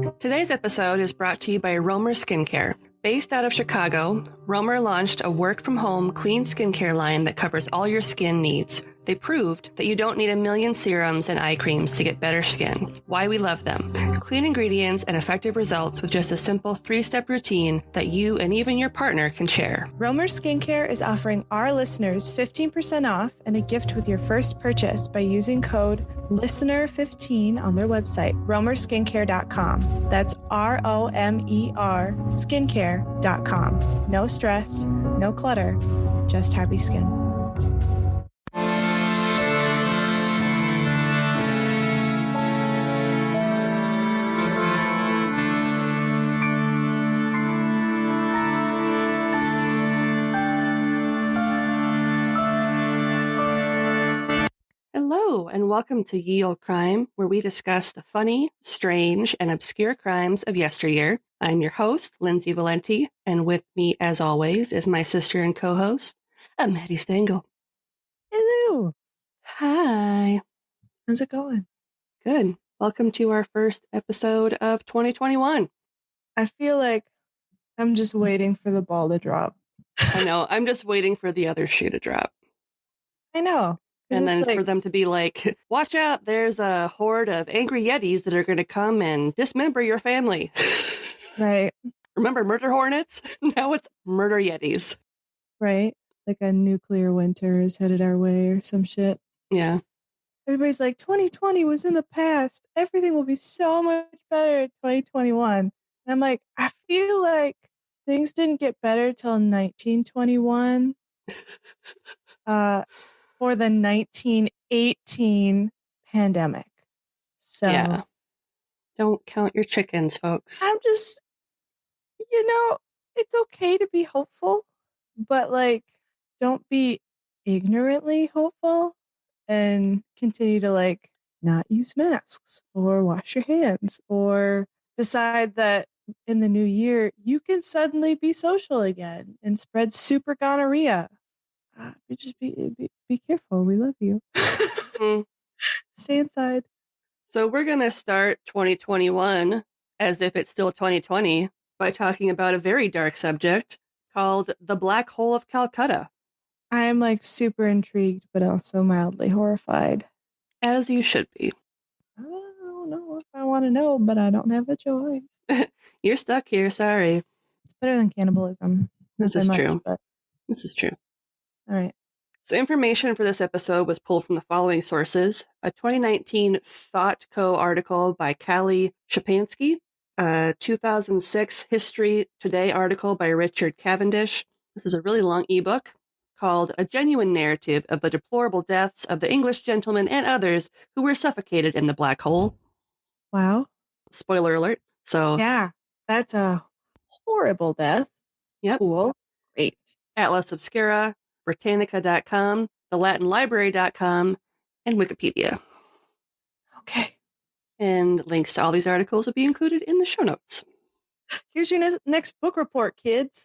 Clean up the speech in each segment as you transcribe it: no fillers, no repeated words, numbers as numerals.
Today's episode is brought to you by Romer Skincare. Based out of Chicago, Romer launched a work-from-home clean skincare line that covers all your skin needs. They proved that you don't need a million serums and eye creams to get better skin. Why we love them. Clean ingredients and effective results with just a simple 3-step routine that you and even your partner can share. Romer Skincare is offering our listeners 15% off and a gift with your first purchase by using code LISTENER15 on their website, romerskincare.com. That's ROMER skincare.com. No stress, no clutter, just happy skin. Hello, and welcome to Ye Olde Crime, where we discuss the funny, strange, and obscure crimes of yesteryear. I'm your host, Lindsay Valenti, and with me, as always, is my sister and co-host, Maddie Stengel. Hello. Hi. How's it going? Good. Welcome to our first episode of 2021. I feel like I'm just waiting for the ball to drop. I know. I'm just waiting for the other shoe to drop. I know. And then for them to be like, watch out, there's a horde of angry Yetis that are going to come and dismember your family. Right. Remember murder hornets? Now it's murder Yetis. Right. Like a nuclear winter is headed our way or some shit. Yeah. Everybody's like, 2020 was in the past. Everything will be so much better in 2021. And I'm like, I feel like things didn't get better till 1921. For the 1918 pandemic. So yeah. Don't count your chickens, folks. I'm just, it's okay to be hopeful, but like, don't be ignorantly hopeful and continue to like not use masks or wash your hands or decide that in the new year you can suddenly be social again and spread super gonorrhea. Just be careful. We love you. Stay inside. So we're going to start 2021 as if it's still 2020 by talking about a very dark subject called the Black Hole of Calcutta. I am like super intrigued, but also mildly horrified. As you should be. I don't know if I want to know, but I don't have a choice. You're stuck here. Sorry. It's better than cannibalism. This is true. But... This is true. All right. So information for this episode was pulled from the following sources. A 2019 ThoughtCo article by Callie Shapansky, a 2006 History Today article by Richard Cavendish. This is a really long ebook called A Genuine Narrative of the Deplorable Deaths of the English Gentlemen and Others Who Were Suffocated in the Black Hole. Wow. Spoiler alert. So yeah, that's a horrible death. Yep. Cool. Great. Atlas Obscura, Britannica.com, thelatinlibrary.com, and Wikipedia. Okay. And links to all these articles will be included in the show notes. Here's your next book report, kids.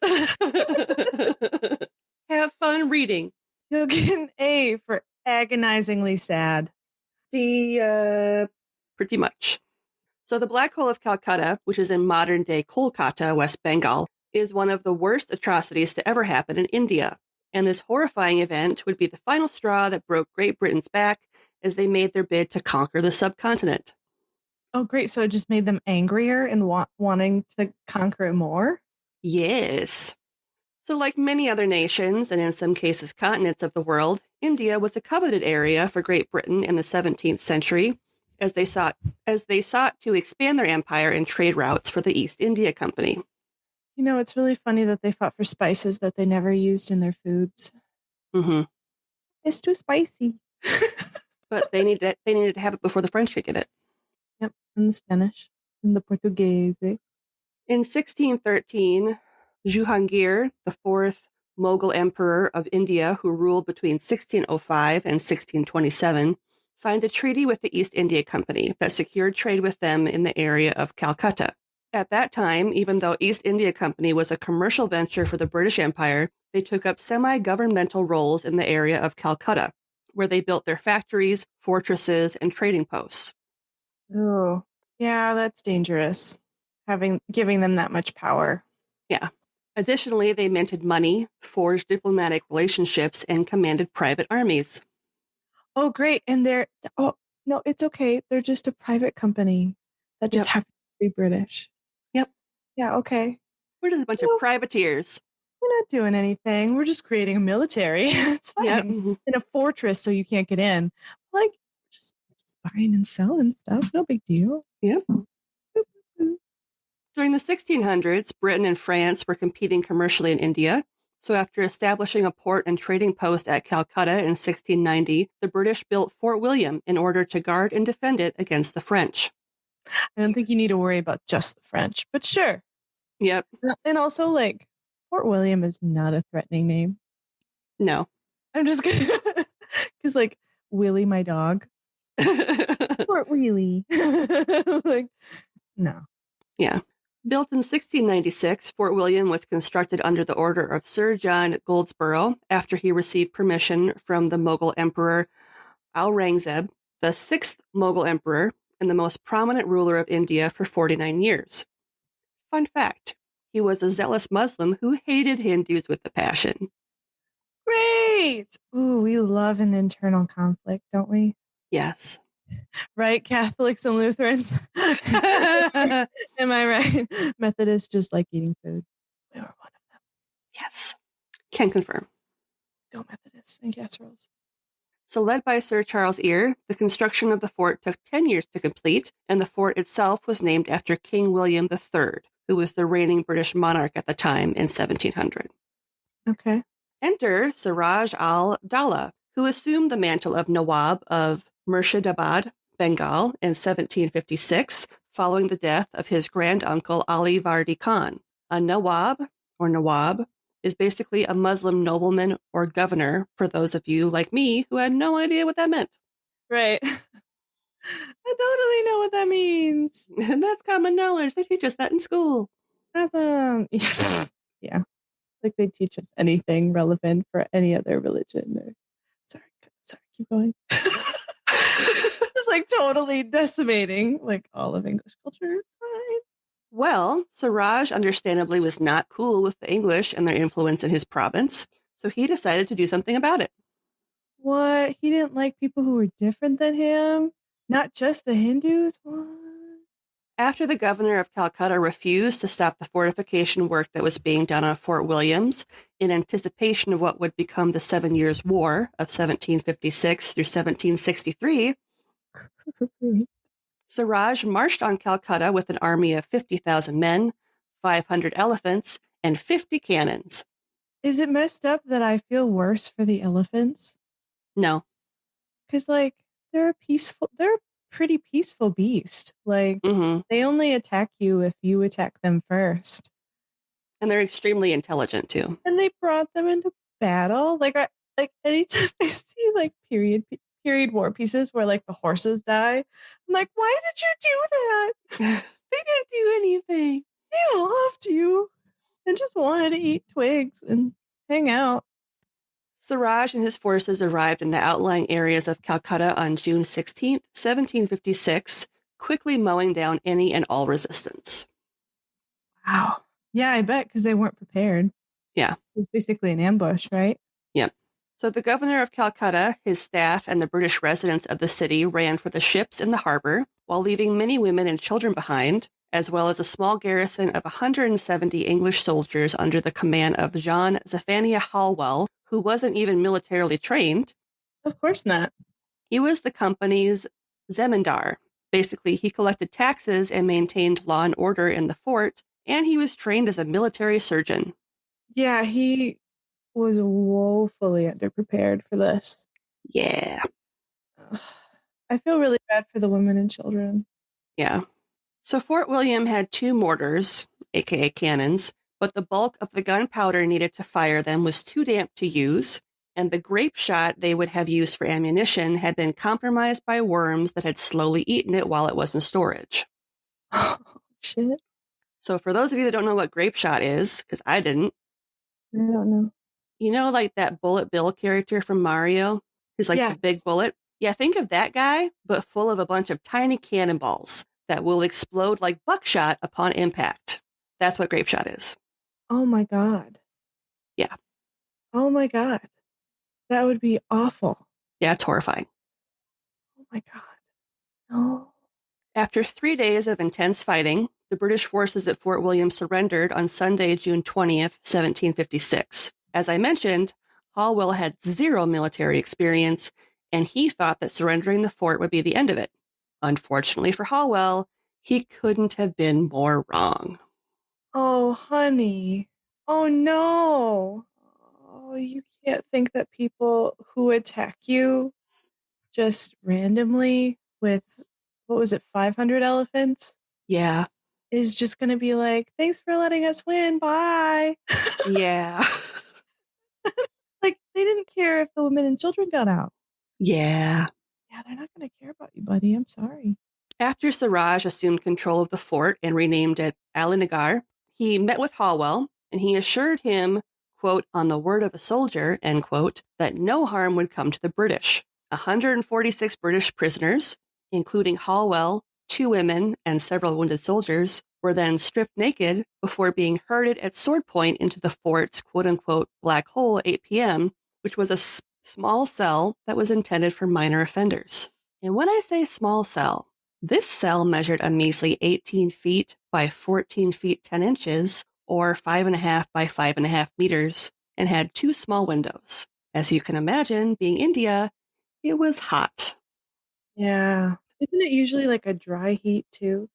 Have fun reading. You'll get an A for agonizingly sad. Pretty much. So the Black Hole of Calcutta, which is in modern-day Kolkata, West Bengal, is one of the worst atrocities to ever happen in India. And this horrifying event would be the final straw that broke Great Britain's back as they made their bid to conquer the subcontinent. Oh, great. So it just made them angrier and wanting to conquer it more? Yes. So like many other nations, and in some cases continents of the world, India was a coveted area for Great Britain in the 17th century as they sought to expand their empire and trade routes for the East India Company. You know, it's really funny that they fought for spices that they never used in their foods. Mm-hmm. It's too spicy. But they needed to have it before the French could get it. Yep, and the Spanish, and the Portuguese. In 1613, Jahangir, the fourth Mughal emperor of India, who ruled between 1605 and 1627, signed a treaty with the East India Company that secured trade with them in the area of Calcutta. At that time, even though East India Company was a commercial venture for the British Empire, they took up semi-governmental roles in the area of Calcutta, where they built their factories, fortresses, and trading posts. Oh, yeah, that's dangerous. giving them that much power. Yeah. Additionally, they minted money, forged diplomatic relationships, and commanded private armies. Oh, great. And no, it's okay. They're just a private company that just Yep. happens to be British. Yep. Yeah, okay. We're just a bunch of privateers. We're not doing anything. We're just creating a military. It's fine. Yep. In a fortress so you can't get in. Like, just buying and selling stuff. No big deal. Yep. During the 1600s, Britain and France were competing commercially in India. So after establishing a port and trading post at Calcutta in 1690, the British built Fort William in order to guard and defend it against the French. I don't think you need to worry about just the French, but sure. Yep. And also, like, Fort William is not a threatening name. No. I'm just kidding. Because, like, Willie, my dog. Fort Willie. Like, no. Yeah. Built in 1696, Fort William was constructed under the order of Sir John Goldsborough after he received permission from the Mughal Emperor Aurangzeb, the sixth Mughal emperor and the most prominent ruler of India for 49 years. Fun fact, he was a zealous Muslim who hated Hindus with a passion. Great! Ooh, we love an internal conflict, don't we? Yes. Right, Catholics and Lutherans. Am I right? Methodists just like eating food. We are one of them. Yes. Can confirm. Go Methodists and casseroles. So led by Sir Charles Eyre, the construction of the fort took 10 years to complete, and the fort itself was named after King William III, who was the reigning British monarch at the time in 1700. Okay. Enter Siraj al-Dawla, who assumed the mantle of Nawab of Murshidabad, Bengal, in 1756, following the death of his granduncle Ali Vardi Khan. A Nawab, or Nawab, is basically a Muslim nobleman or governor for those of you like me who had no idea what that meant. Right. I totally know what that means. And that's common knowledge. They teach us that in school. Awesome. Yeah. Like they teach us anything relevant for any other religion. Sorry, keep going. Just like totally decimating like all of English culture. It's fine. Well, Siraj understandably was not cool with the English and their influence in his province, so he decided to do something about it. What? He didn't like people who were different than him? Not just the Hindus? What? After the governor of Calcutta refused to stop the fortification work that was being done on Fort Williams in anticipation of what would become the 7 Years' War of 1756 through 1763, Siraj marched on Calcutta with an army of 50,000 men, 500 elephants, and 50 cannons. Is it messed up that I feel worse for the elephants? No. Because, like, they're a pretty peaceful beast. Like, They only attack you if you attack them first. And they're extremely intelligent, too. And they brought them into battle. Like anytime I see, like, period war pieces where, like, the horses die, I'm like, why did you do that? They didn't do anything. They loved you and just wanted to eat twigs and hang out. Siraj and his forces arrived in the outlying areas of Calcutta on June 16th, 1756, quickly mowing down any and all resistance. Wow. Yeah, I bet, because they weren't prepared. Yeah. It was basically an ambush, right? Yeah. So the governor of Calcutta, his staff, and the British residents of the city ran for the ships in the harbor, while leaving many women and children behind, as well as a small garrison of 170 English soldiers under the command of John Zephaniah Halwell, who wasn't even militarily trained. Of course not. He was the company's zemindar. Basically, he collected taxes and maintained law and order in the fort, and he was trained as a military surgeon. Yeah, he was woefully underprepared for this. Yeah. I feel really bad for the women and children. Yeah. So Fort William had 2 mortars, aka cannons, but the bulk of the gunpowder needed to fire them was too damp to use, and the grapeshot they would have used for ammunition had been compromised by worms that had slowly eaten it while it was in storage. Oh, shit. So for those of you that don't know what grapeshot is, because I didn't. I don't know. You know, like that Bullet Bill character from Mario? Who's like the big bullet? Yeah, think of that guy, but full of a bunch of tiny cannonballs. that will explode like buckshot upon impact. That's what grapeshot is. Oh my God. Yeah. Oh my God. That would be awful. Yeah, it's horrifying. Oh my God. No. After 3 days of intense fighting, the British forces at Fort William surrendered on Sunday, June 20th, 1756. As I mentioned, Hallwell had zero military experience, and he thought that surrendering the fort would be the end of it. Unfortunately for Hallwell, he couldn't have been more wrong. Oh, honey. Oh, no. Oh, you can't think that people who attack you just randomly with, what was it, 500 elephants? Yeah. Is just going to be like, thanks for letting us win. Bye. Yeah. Like, they didn't care if the women and children got out. Yeah. Yeah, they're not going to care about you, buddy. I'm sorry. After Siraj assumed control of the fort and renamed it Alinagar, he met with Hallwell and he assured him, quote, on the word of a soldier, end quote, that no harm would come to the British. 146 British prisoners, including Hallwell, 2 women, and several wounded soldiers, were then stripped naked before being herded at sword point into the fort's quote-unquote black hole at 8 p.m., which was a small cell that was intended for minor offenders. And when I say small cell, this cell measured a measly 18 feet by 14 feet 10 inches, or 5.5 by 5.5 meters, and had 2 small windows. As you can imagine, being India, it was hot. Yeah. Isn't it usually like a dry heat too?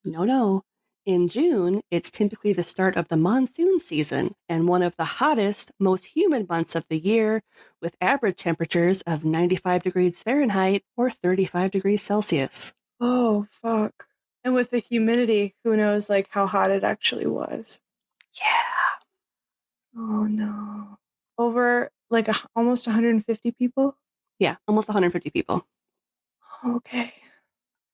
No. In June, it's typically the start of the monsoon season and one of the hottest, most humid months of the year, with average temperatures of 95 degrees Fahrenheit or 35 degrees Celsius. Oh, fuck. And with the humidity, who knows like how hot it actually was. Yeah. Oh no. Over like almost 150 people? Yeah, almost 150 people. Okay.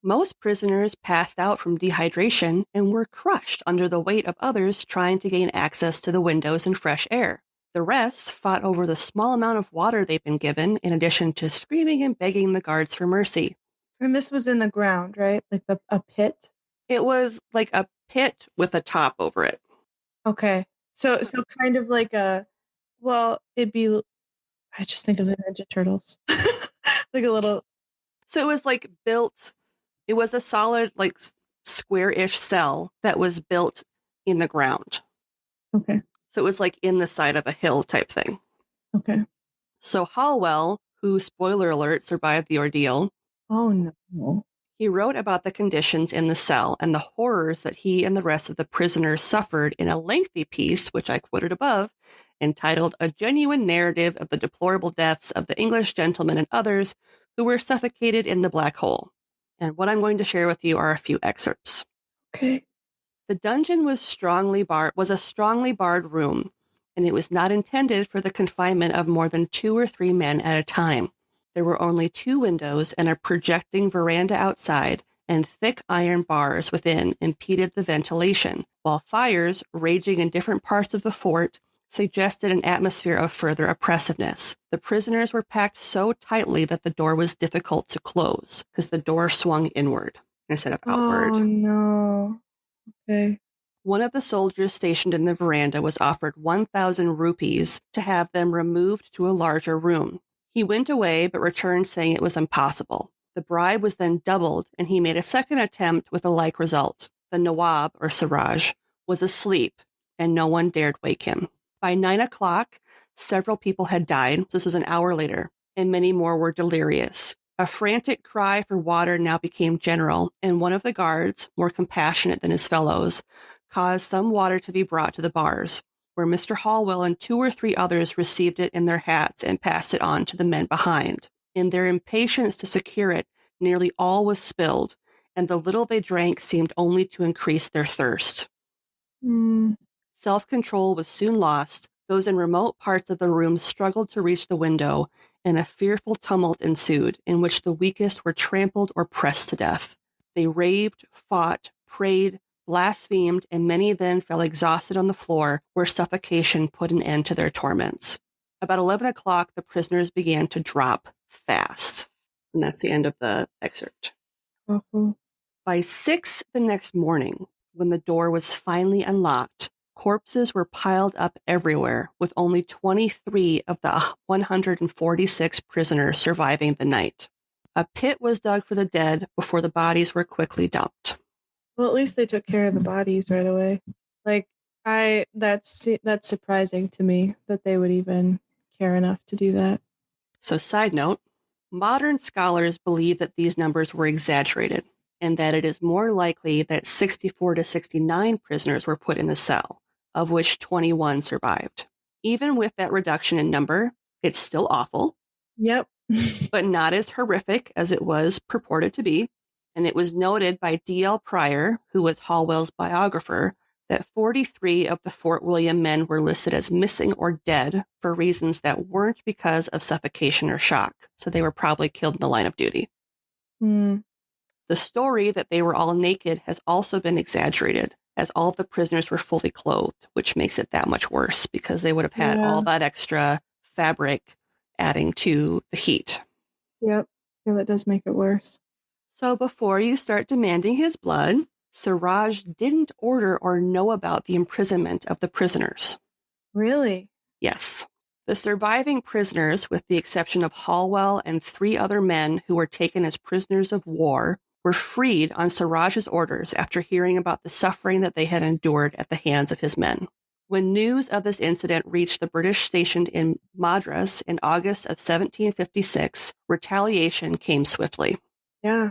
Most prisoners passed out from dehydration and were crushed under the weight of others trying to gain access to the windows and fresh air. The rest fought over the small amount of water they'd been given, in addition to screaming and begging the guards for mercy. And this was in the ground, right? Like a pit? It was like a pit with a top over it. Okay. So kind of like it'd be, I just think of the Ninja Turtles. Like a little. So it was like built, it was a solid, like square-ish cell that was built in the ground. Okay. So it was like in the side of a hill type thing. Okay. So Hallwell, who, spoiler alert, survived the ordeal, Oh no. he wrote about the conditions in the cell and the horrors that he and the rest of the prisoners suffered in a lengthy piece, which I quoted above, entitled A Genuine Narrative of the Deplorable Deaths of the English Gentlemen and Others Who Were Suffocated in the Black Hole. And what I'm going to share with you are a few excerpts. Okay. The dungeon was a strongly barred room, and it was not intended for the confinement of more than 2 or 3 men at a time. There were only 2 windows and a projecting veranda outside, and thick iron bars within impeded the ventilation, while fires raging in different parts of the fort suggested an atmosphere of further oppressiveness. The prisoners were packed so tightly that the door was difficult to close, because the door swung inward instead of outward. Oh no. Okay. One of the soldiers stationed in the veranda was offered 1,000 rupees to have them removed to a larger room. He went away, but returned saying it was impossible. The bribe was then doubled, and he made a second attempt with a like result. The Nawab, or Siraj, was asleep, and no one dared wake him. By 9 o'clock, several people had died. This was an hour later, and many more were delirious. A frantic cry for water now became general, and one of the guards, more compassionate than his fellows, caused some water to be brought to the bars, where Mr. Hallwell and 2 or 3 others received it in their hats and passed it on to the men behind. In their impatience to secure it, nearly all was spilled, and the little they drank seemed only to increase their thirst. Self-control was soon lost. Those in remote parts of the room struggled to reach the window, and a fearful tumult ensued, in which the weakest were trampled or pressed to death. They raved, fought, prayed, blasphemed, and many then fell exhausted on the floor, where suffocation put an end to their torments. About 11 o'clock, the prisoners began to drop fast. And that's the end of the excerpt. Awful. By 6 the next morning, when the door was finally unlocked, corpses were piled up everywhere, with only 23 of the 146 prisoners surviving the night. A pit was dug for the dead before the bodies were quickly dumped. Well, at least they took care of the bodies right away. Like, that's surprising to me that they would even care enough to do that. So, side note, modern scholars believe that these numbers were exaggerated and that it is more likely that 64 to 69 prisoners were put in the cell, of which 21 survived. Even with that reduction in number, it's still awful. Yep. But not as horrific as it was purported to be. And it was noted by D.L. Pryor, who was Hallwell's biographer, that 43 of the Fort William men were listed as missing or dead for reasons that weren't because of suffocation or shock. So they were probably killed in the line of duty. Mm. The story that they were all naked has also been exaggerated, as all of the prisoners were fully clothed, which makes it that much worse because they would have had all that extra fabric adding to the heat. Yep. Yeah, that does make it worse. So before you start demanding his blood, Siraj didn't order or know about the imprisonment of the prisoners. Really? Yes. The surviving prisoners, with the exception of Hallwell and 3 other men who were taken as prisoners of war, were freed on Siraj's orders after hearing about the suffering that they had endured at the hands of his men. When news of this incident reached the British stationed in Madras in August of 1756, retaliation came swiftly. Yeah.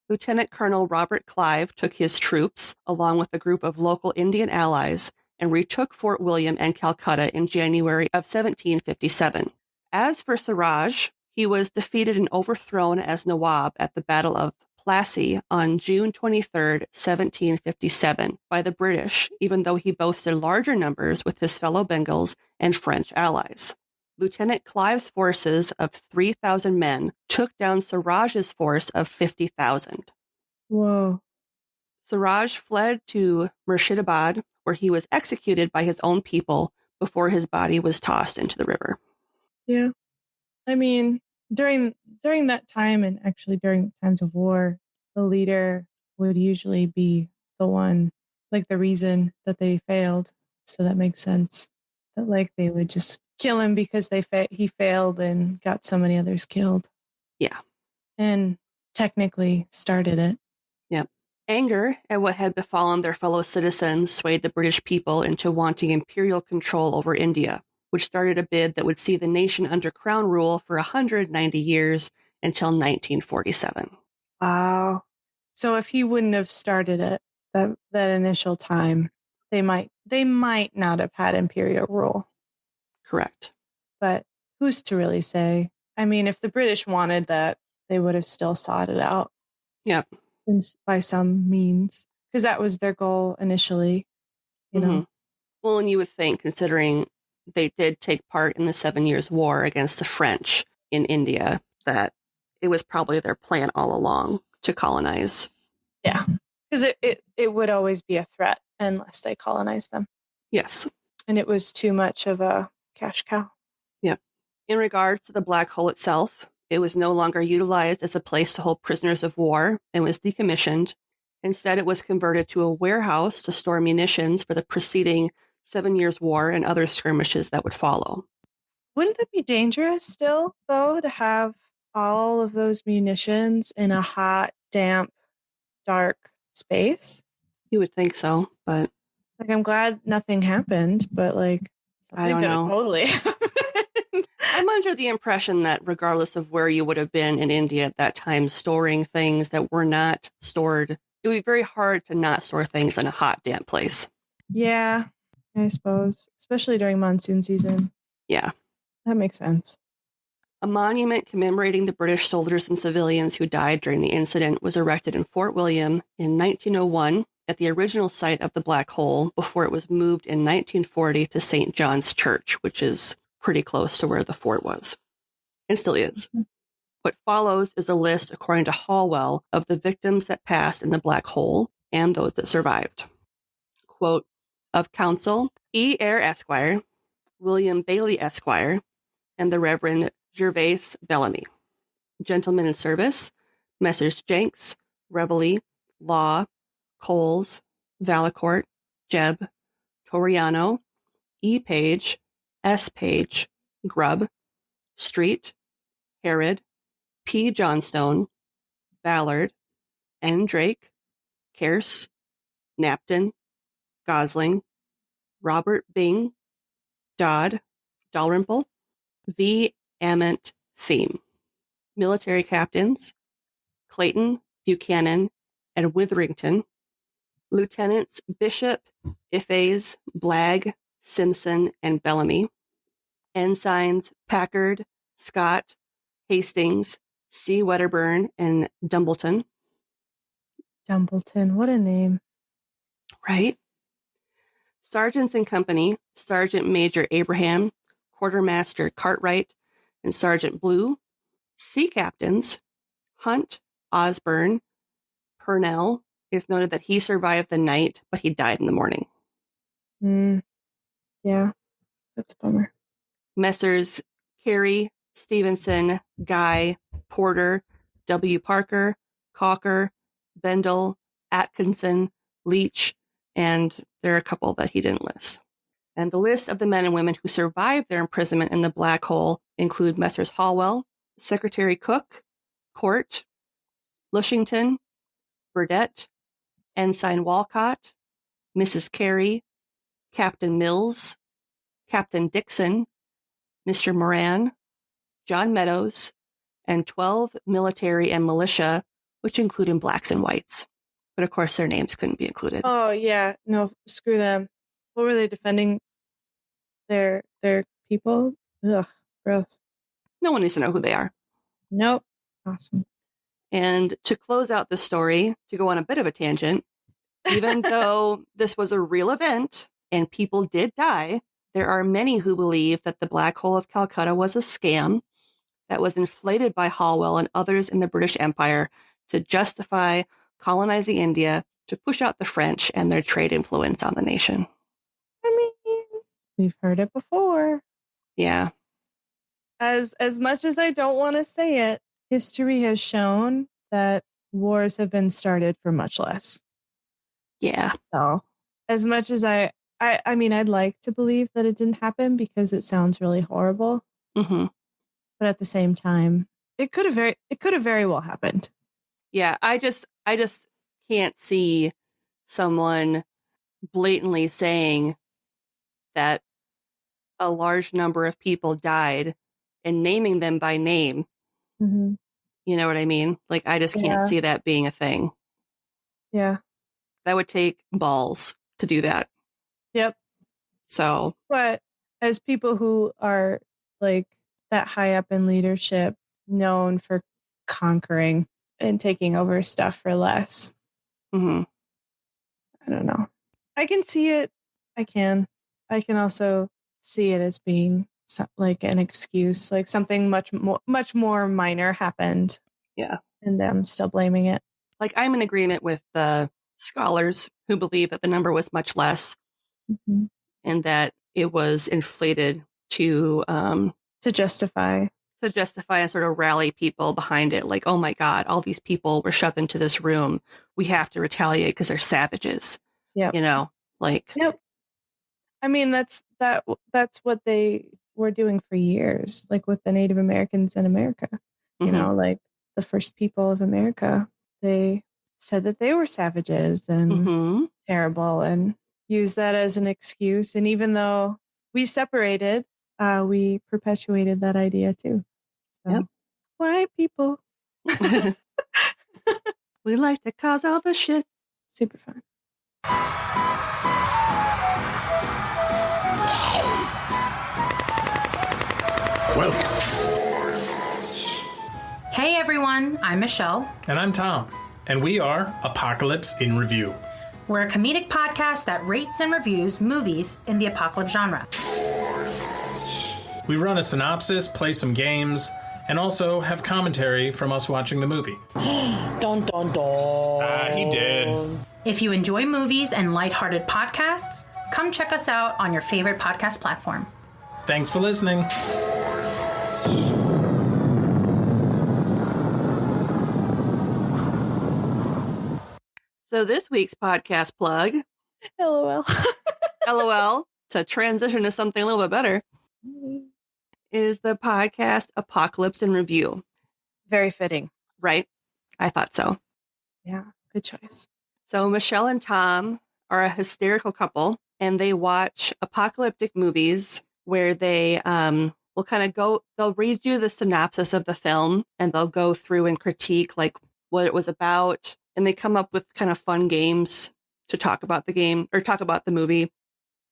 Lieutenant Colonel Robert Clive took his troops, along with a group of local Indian allies, and retook Fort William and Calcutta in January of 1757. As for Siraj, he was defeated and overthrown as Nawab at the Battle of Plassey on June 23, 1757, by the British, even though he boasted larger numbers with his fellow Bengals and French allies. Lieutenant Clive's forces of 3,000 men took down Siraj's force of 50,000. Whoa. Siraj fled to Murshidabad, where he was executed by his own people before his body was tossed into the river. Yeah. I mean, during that time, and actually during times of war, the leader would usually be the one, like the reason that they failed. So that makes sense. That like they would just kill him because he failed and got so many others killed. Yeah. And technically started it. Yeah. Anger at what had befallen their fellow citizens swayed the British people into wanting imperial control over India, which started a bid that would see the nation under crown rule for 190 years until 1947. Wow. So if he wouldn't have started it that initial time, they might not have had imperial rule. Correct. But who's to really say? I mean, if the British wanted that, they would have still sought it out. Yep. By some means, because that was their goal initially, you know. Well, and you would think, considering they did take part in the 7 Years' War against the French in India, that it was probably their plan all along to colonize. Yeah, because it would always be a threat unless they colonized them. Yes. And it was too much of a cash cow. Yeah. In regards to the Black Hole itself, it was no longer utilized as a place to hold prisoners of war and was decommissioned. Instead, it was converted to a warehouse to store munitions for the preceding 7 Years' War and other skirmishes that would follow. Wouldn't that be dangerous still, though, to have all of those munitions in a hot, damp, dark space? You would think so, but... Like, I'm glad nothing happened, but, like, I don't know. Totally. I'm under the impression that regardless of where you would have been in India at that time, storing things that were not stored, it would be very hard to not store things in a hot, damp place. Yeah, I suppose, especially during monsoon season. Yeah. That makes sense. A monument commemorating the British soldiers and civilians who died during the incident was erected in Fort William in 1901 at the original site of the Black Hole before it was moved in 1940 to St. John's Church, which is pretty close to where the fort was, and still is. What follows is a list, according to Hallwell, of the victims that passed in the Black Hole and those that survived. Quote, of counsel, E. Eyre Esquire, William Bailey Esquire, and the Reverend Gervase Bellamy. Gentlemen in service, Messrs. Jenks, Reveley, Law, Coles, Valacourt, Jebb, Toriano, E. Page, S. Page, Grubb, Street, Herod, P. Johnstone, Ballard, N. Drake, Kearse, Napton, Gosling, Robert Bing, Dodd, Dalrymple, V. Ament Theme. Military captains, Clayton, Buchanan, and Witherington. Lieutenants Bishop, Ifays, Blagg, Simpson, and Bellamy. Ensigns Packard, Scott, Hastings, C. Wedderburn, and Dumbleton. Dumbleton, what a name. Right? Sergeants in company, Sergeant Major Abraham, Quartermaster Cartwright, and Sergeant Blue. Sea captains, Hunt, Osborne, Purnell. It's noted that he survived the night, but he died in the morning. Yeah, that's a bummer. Messrs. Carey, Stevenson, Guy, Porter, W. Parker, Cocker, Bendel, Atkinson, Leach, and there are a couple that he didn't list. And the list of the men and women who survived their imprisonment in the Black Hole include Messrs. Hallwell, Secretary Cook, Court, Lushington, Burdett, Ensign Walcott, Mrs. Carey, Captain Mills, Captain Dixon, Mr. Moran, John Meadows, and 12 military and militia, which included blacks and whites. But of course, their names couldn't be included. Oh, yeah. No, screw them. What were they defending? Their people? Ugh, gross. No one needs to know who they are. Nope. Awesome. And to close out the story, to go on a bit of a tangent, even though this was a real event and people did die, there are many who believe that the Black Hole of Calcutta was a scam that was inflated by Hallwell and others in the British Empire to justify colonizing India to push out the French and their trade influence on the nation. I mean, we've heard it before. Yeah. As much as I don't want to say it, history has shown that wars have been started for much less. Yeah. So, as much as I mean, I'd like to believe that it didn't happen because it sounds really horrible. Mm-hmm. But at the same time, it could have very well happened. Yeah, I just can't see someone blatantly saying that a large number of people died and naming them by name. Mm-hmm. You know what I mean? Like, I just can't see that being a thing. Yeah. That would take balls to do that. Yep. So. But as people who are like that high up in leadership, known for conquering and taking over stuff for less. Mm-hmm. I don't know. I can see it. I can also see it as being like an excuse, like something much more minor happened. Yeah. And them still blaming it. Like, I'm in agreement with the scholars who believe that the number was much less, mm-hmm. and that it was inflated to justify and sort of rally people behind it. Like, oh my God, all these people were shoved into this room. We have to retaliate because they're savages. Yeah. You know, like. Yep. I mean, that's what they were doing for years, like with the Native Americans in America. Mm-hmm. You know, like the first people of America, they said that they were savages and mm-hmm. terrible and used that as an excuse. And even though we separated, we perpetuated that idea too. So, yep. White people. We like to cause all the shit. Super fun. Welcome. Hey everyone, I'm Michelle. And I'm Tom. And we are Apocalypse in Review. We're a comedic podcast that rates and reviews movies in the apocalypse genre. We run a synopsis, play some games, and also have commentary from us watching the movie. Dun dun dun. He did. If you enjoy movies and lighthearted podcasts, come check us out on your favorite podcast platform. Thanks for listening. So this week's podcast plug, LOL. LOL, to transition to something a little bit better, is the podcast Apocalypse in Review. Very fitting. Right? I thought so. Yeah, good choice. So Michelle and Tom are a hysterical couple, and they watch apocalyptic movies where they will kind of they'll read you the synopsis of the film, and they'll go through and critique like what it was about, and they come up with kind of fun games to talk about the game or talk about the movie.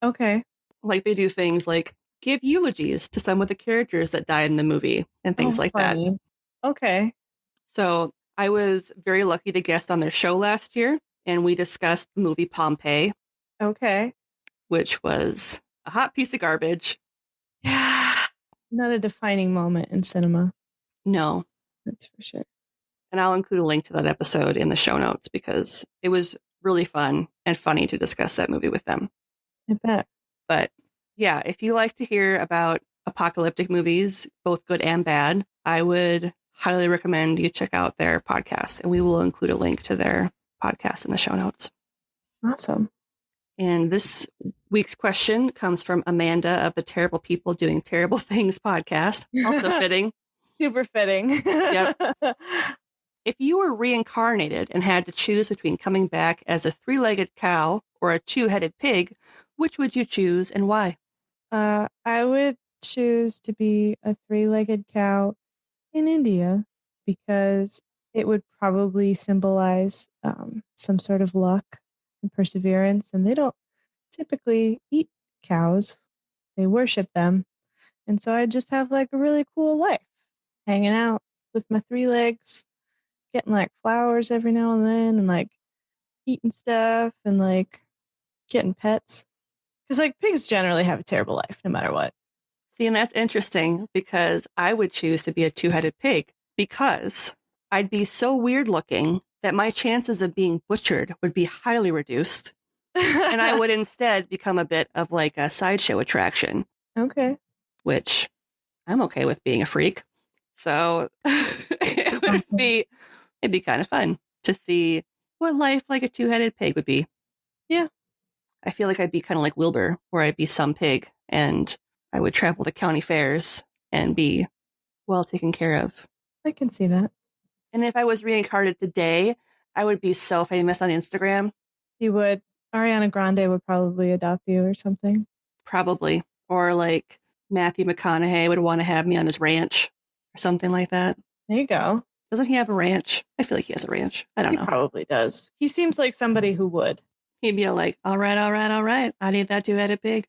Okay. Like they do things like give eulogies to some of the characters that died in the movie and things like funny. That. Okay. So I was very lucky to guest on their show last year, and we discussed the movie Pompeii. Okay. Which was a hot piece of garbage. Yeah. Not a defining moment in cinema. No. That's for sure. And I'll include a link to that episode in the show notes because it was really fun and funny to discuss that movie with them. I bet. But yeah, if you like to hear about apocalyptic movies, both good and bad, I would highly recommend you check out their podcast. And we will include a link to their podcast in the show notes. Awesome. And this week's question comes from Amanda of the Terrible People Doing Terrible Things podcast. Also fitting. Super fitting. Yep. If you were reincarnated and had to choose between coming back as a 3-legged cow or a 2-headed pig, which would you choose and why? I would choose to be a 3-legged cow in India because it would probably symbolize some sort of luck and perseverance. And they don't typically eat cows. They worship them. And so I just have like a really cool life hanging out with my 3 legs, getting like flowers every now and then and like eating stuff and like getting pets. Because like pigs generally have a terrible life no matter what. See, and that's interesting because I would choose to be a 2-headed pig because I'd be so weird looking that my chances of being butchered would be highly reduced. And I would instead become a bit of like a sideshow attraction. Okay. Which I'm okay with being a freak. So it'd be kind of fun to see what life like a 2-headed pig would be. Yeah. I feel like I'd be kind of like Wilbur, where I'd be some pig and I would travel to county fairs and be well taken care of. I can see that. And if I was reincarnated today, I would be so famous on Instagram. You would. Ariana Grande would probably adopt you or something. Probably. Or like Matthew McConaughey would want to have me on his ranch or something like that. There you go. Doesn't he have a ranch? I feel like he has a ranch. I don't know. He probably does. He seems like somebody who would. He'd be like, all right. I need that 2-headed pig.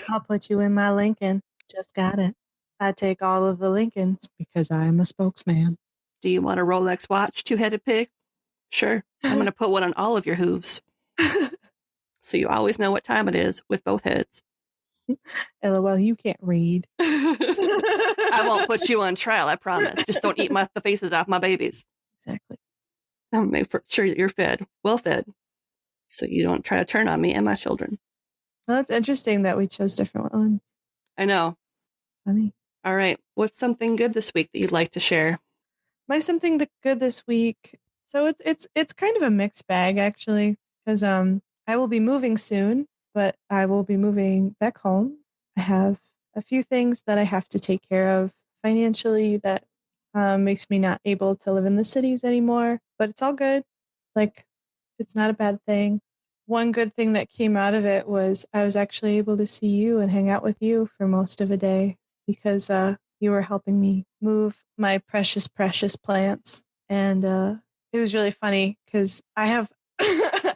I'll put you in my Lincoln. Just got it. I take all of the Lincolns because I am a spokesman. Do you want a Rolex watch, 2-headed pig? Sure. I'm going to put one on all of your hooves. So you always know what time it is with both heads. LOL, you can't read. I won't put you on trial, I promise. Just don't eat the faces off my babies. Exactly. I'll make sure that you're fed, well fed, so you don't try to turn on me and my children. Well, it's interesting that we chose different ones. I know. Funny. All right. What's something good this week that you'd like to share? My something good this week. So it's kind of a mixed bag actually, because I will be moving soon, but I will be moving back home. I have a few things that I have to take care of financially that makes me not able to live in the cities anymore, but it's all good. Like, it's not a bad thing. One good thing that came out of it was I was actually able to see you and hang out with you for most of a day because you were helping me move my precious plants. And it was really funny because I have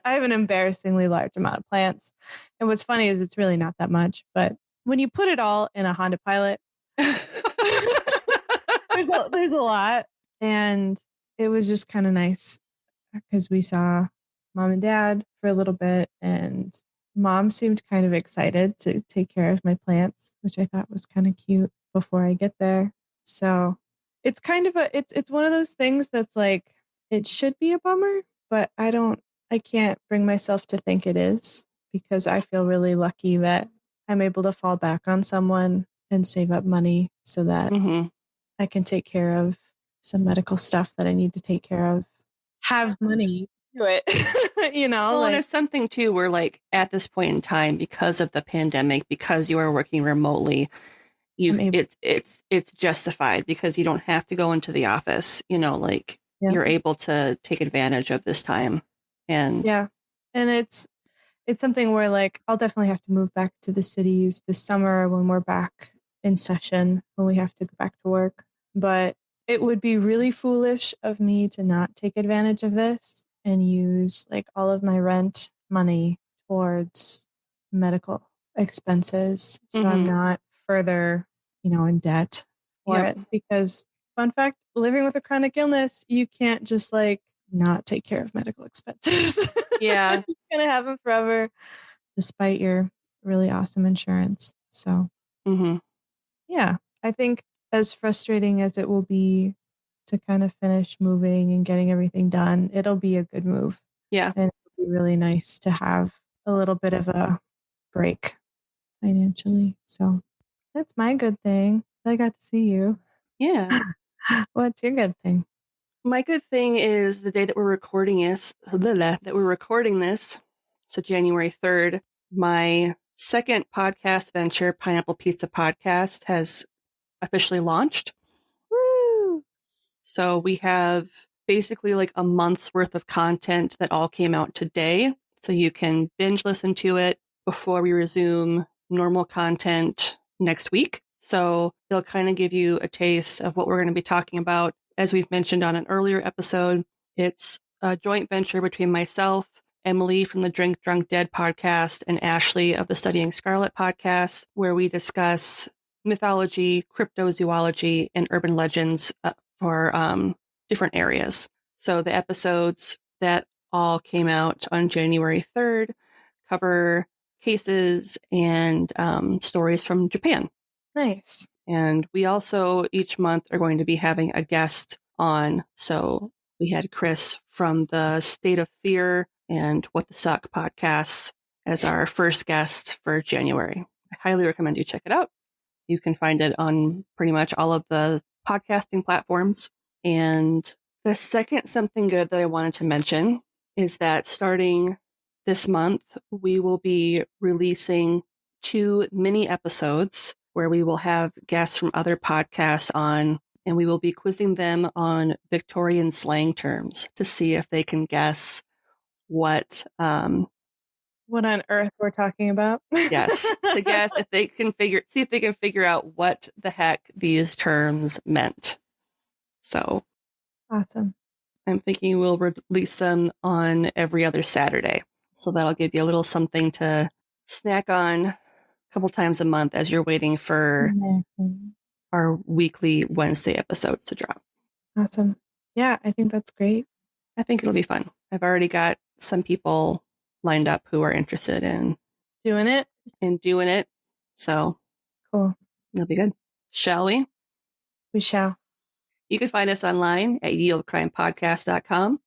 I have an embarrassingly large amount of plants. And what's funny is it's really not that much, but when you put it all in a Honda Pilot, there's a lot. And it was just kind of nice because we saw mom and dad for a little bit, and mom seemed kind of excited to take care of my plants, which I thought was kind of cute before I get there. So it's kind of it's one of those things that's like, it should be a bummer, but I can't bring myself to think it is because I feel really lucky that I'm able to fall back on someone and save up money so that I can take care of some medical stuff that I need to take care of. Have money do it. Well, and it's something too where like at this point in time, because of the pandemic, because you are working remotely, it's justified because you don't have to go into the office, you're able to take advantage of this time. And it's something where like I'll definitely have to move back to the cities this summer when we're back in session, when we have to go back to work. But it would be really foolish of me to not take advantage of this and use like all of my rent money towards medical expenses. So I'm not further, in debt for it. Because fun fact, living with a chronic illness, you can't just like not take care of medical expenses. Yeah. You're going to have them forever, despite your really awesome insurance. So, yeah, I think as frustrating as it will be to kind of finish moving and getting everything done, it'll be a good move. Yeah. And it'll be really nice to have a little bit of a break financially. So that's my good thing. I got to see you. Yeah. What's your good thing? My good thing is the day that we're recording this, so January 3rd, my second podcast venture, Pineapple Pizza Podcast, has officially launched. Woo! So we have basically like a month's worth of content that all came out today. So you can binge listen to it before we resume normal content next week. So it'll kind of give you a taste of what we're going to be talking about. As we've mentioned on an earlier episode, it's a joint venture between myself, Emily from the Drink Drunk Dead podcast, and Ashley of the Studying Scarlet podcast, where we discuss mythology, cryptozoology, and urban legends for different areas. So the episodes that all came out on January 3rd cover cases and stories from Japan. Nice. And we also each month are going to be having a guest on. So we had Chris from the State of Fear and What the Suck podcasts as our first guest for January. I highly recommend you check it out. You can find it on pretty much all of the podcasting platforms. And the second something good that I wanted to mention is that starting this month, we will be releasing 2 mini episodes where we will have guests from other podcasts on, and we will be quizzing them on Victorian slang terms to see if they can guess what on earth we're talking about. Yes, to guess if they can figure out what the heck these terms meant. So awesome. I'm thinking we'll release them on every other Saturday. So that'll give you a little something to snack on a couple times a month as you're waiting for our weekly Wednesday episodes to drop. Awesome. Yeah, I think that's great. I think it'll be fun. I've already got some people lined up who are interested in doing it. So cool. It'll be good. Shall we? We shall. You can find us online at yieldcrimepodcast.com.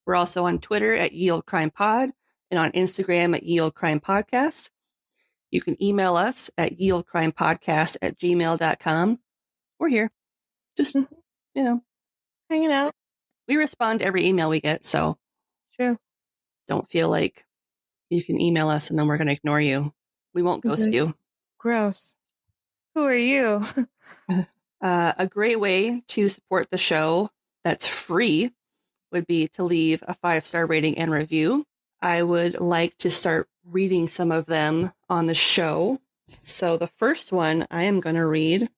We're also on Twitter at yieldcrimepod and on Instagram at yieldcrimepodcast. You can email us at yieldcrimepodcast@gmail.com. We're here. Just, hanging out. We respond to every email we get, so true. Don't feel like you can email us and then we're going to ignore you. We won't ghost you. Gross. Who are you? A great way to support the show that's free would be to leave a 5-star rating and review. I would like to start reading some of them on the show. So the first one I am going to read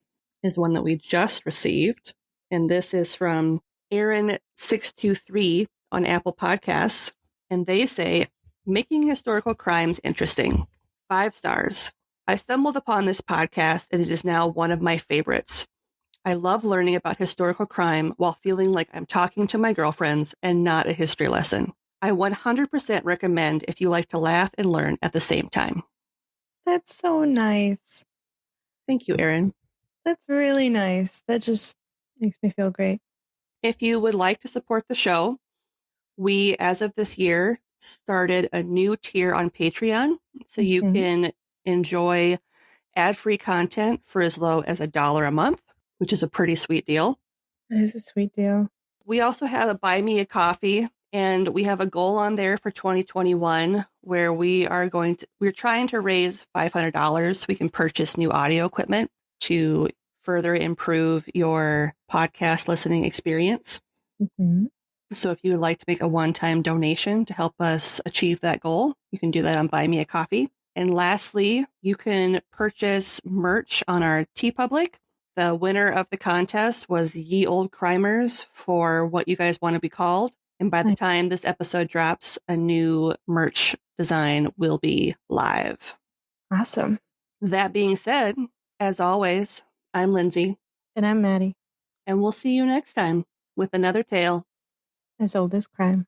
is one that we just received. And this is from Aaron623 on Apple Podcasts. And they say, making historical crimes interesting. 5 stars. I stumbled upon this podcast and it is now one of my favorites. I love learning about historical crime while feeling like I'm talking to my girlfriends and not a history lesson. I 100% recommend if you like to laugh and learn at the same time. That's so nice. Thank you, Aaron. That's really nice. That just makes me feel great. If you would like to support the show, we, as of this year, started a new tier on Patreon. So you can enjoy ad-free content for as low as $1 a month, which is a pretty sweet deal. That is a sweet deal. We also have a Buy Me a Coffee And we have a goal on there for 2021 where we're trying to raise $500 so we can purchase new audio equipment to further improve your podcast listening experience. Mm-hmm. So if you would like to make a one-time donation to help us achieve that goal, you can do that on Buy Me a Coffee. And lastly, you can purchase merch on our TeePublic. The winner of the contest was Ye Old Crimers for What You Guys Want to Be Called. And by the time this episode drops, a new merch design will be live. Awesome. That being said, as always, I'm Lindsay. And I'm Maddie. And we'll see you next time with another tale As old as crime.